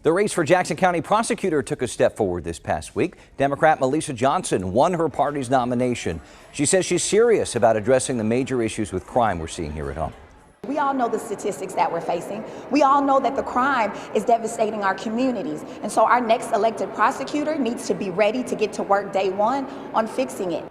The race for Jackson County prosecutor took a step forward this past week. Democrat Melissa Johnson won her party's nomination. She says she's serious about addressing the major issues with crime we're seeing here at home. We all know the statistics that we're facing. We all know that the crime is devastating our communities. And so our next elected prosecutor needs to be ready to get to work day one on fixing it.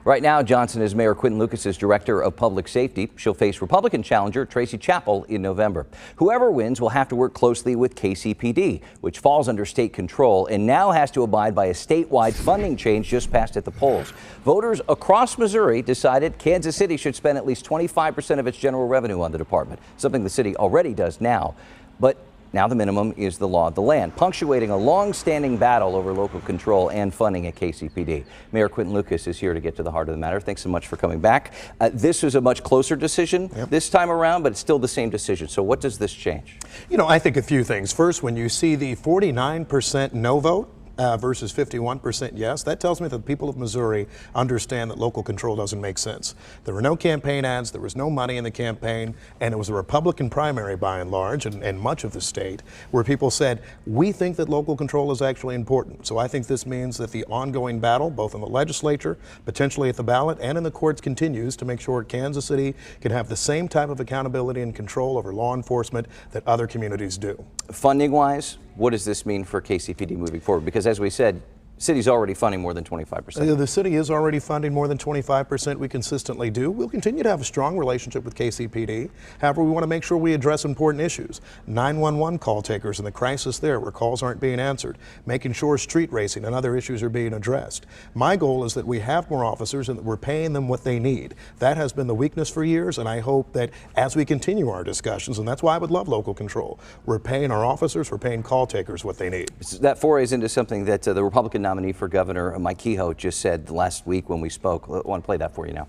Right now, Johnson is Mayor Quinton Lucas's director of public safety. She'll face Republican challenger Tracy Chappell in November. Whoever wins will have to work closely with KCPD, which falls under state control and now has to abide by a statewide funding change just passed at the polls. Voters across Missouri decided Kansas City should spend at least 25% of its general revenue on the department, something the city already does now. But now the minimum is the law of the land, punctuating a long-standing battle over local control and funding at KCPD. Mayor Quinton Lucas is here to get to the heart of the matter. Thanks so much for coming back. This is a much closer decision this time around, but it's still the same decision. So what does this change? You know, I think a few things. First, when you see the 49% no vote, versus 51% yes, that tells me that the people of Missouri understand that local control doesn't make sense. There were no campaign ads, there was no money in the campaign, and it was a Republican primary by and large, and much of the state, where people said, we think that local control is actually important. So I think this means that the ongoing battle, both in the legislature, potentially at the ballot, and in the courts continues to make sure Kansas City can have the same type of accountability and control over law enforcement that other communities do. Funding-wise, what does this mean for KCPD moving forward? Because as we said, city's already funding more than 25%. The city is already funding more than 25%. We consistently do. We'll continue to have a strong relationship with KCPD. However, we want to make sure we address important issues. 911 call takers and the crisis there where calls aren't being answered. Making sure street racing and other issues are being addressed. My goal is that we have more officers and that we're paying them what they need. That has been the weakness for years, and I hope that as we continue our discussions, and that's why I would love local control, we're paying our officers, we're paying call takers what they need. That forays into something that the Republican nominee for governor, Mike Kehoe, just said last week when we spoke. I want to play that for you now.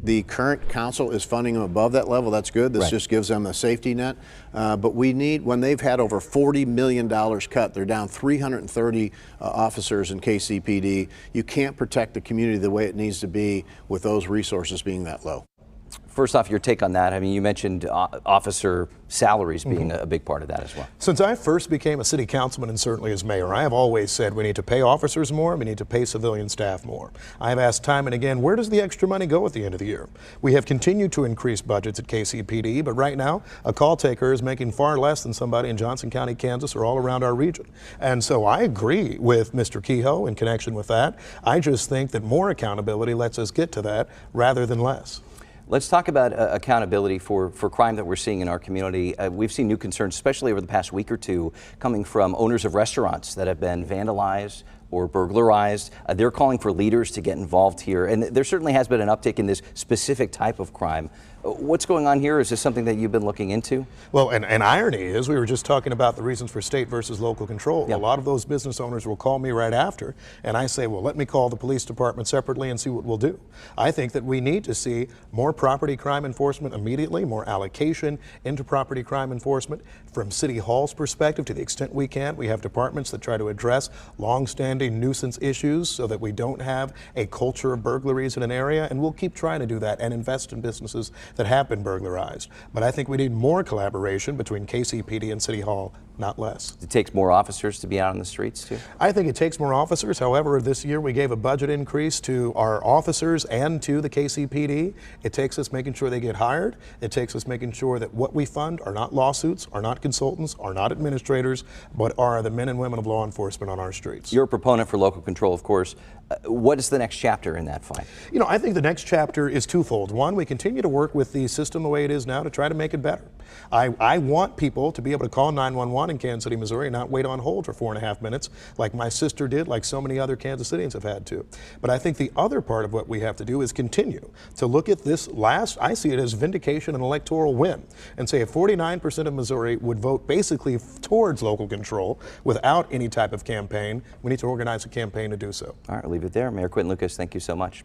The current council is funding them above that level. That's good. This just gives them a safety net. But we need, when they've had over $40 million cut, they're down 330 officers in KCPD. You can't protect the community the way it needs to be with those resources being that low. First off, your take on that. I mean, you mentioned officer salaries being a big part of that as well. Since I first became a city councilman and certainly as mayor, I have always said we need to pay officers more, we need to pay civilian staff more. I have asked time and again, where does the extra money go at the end of the year? We have continued to increase budgets at KCPD, but right now a call taker is making far less than somebody in Johnson County, Kansas, or all around our region. And so I agree with Mr. Kehoe in connection with that. I just think that more accountability lets us get to that rather than less. Let's talk about accountability for crime that we're seeing in our community. We've seen new concerns, especially over the past week or two, coming from owners of restaurants that have been vandalized or burglarized. They're calling for leaders to get involved here. And there certainly has been an uptick in this specific type of crime. What's going on here? Is this something that you've been looking into? Well, and irony is we were just talking about the reasons for state versus local control. A lot of those business owners will call me right after, and I say, well, let me call the police department separately and see what we'll do. I think that we need to see more property crime enforcement immediately, more allocation into property crime enforcement. From City Hall's perspective, to the extent we can, we have departments that try to address long-standing nuisance issues so that we don't have a culture of burglaries in an area, and we'll keep trying to do that and invest in businesses that have been burglarized. But I think we need more collaboration between KCPD and City Hall, not less. It takes more officers to be out on the streets too? I think it takes more officers. However, this year we gave a budget increase to our officers and to the KCPD. It takes us making sure they get hired. It takes us making sure that what we fund are not lawsuits, are not consultants, are not administrators, but are the men and women of law enforcement on our streets. You're a proponent for local control, of course. What is the next chapter in that fight? You know, I think the next chapter is twofold. One, we continue to work with the system the way it is now to try to make it better. I want people to be able to call 911 in Kansas City, Missouri, and not wait on hold for 4.5 minutes like my sister did, like so many other Kansas Cityans have had to. But I think the other part of what we have to do is continue to look at this I see it as vindication and electoral win, and say if 49% of Missouri would vote basically towards local control without any type of campaign, we need to organize a campaign to do so. All right, I'll leave it there. Mayor Quinton Lucas, thank you so much.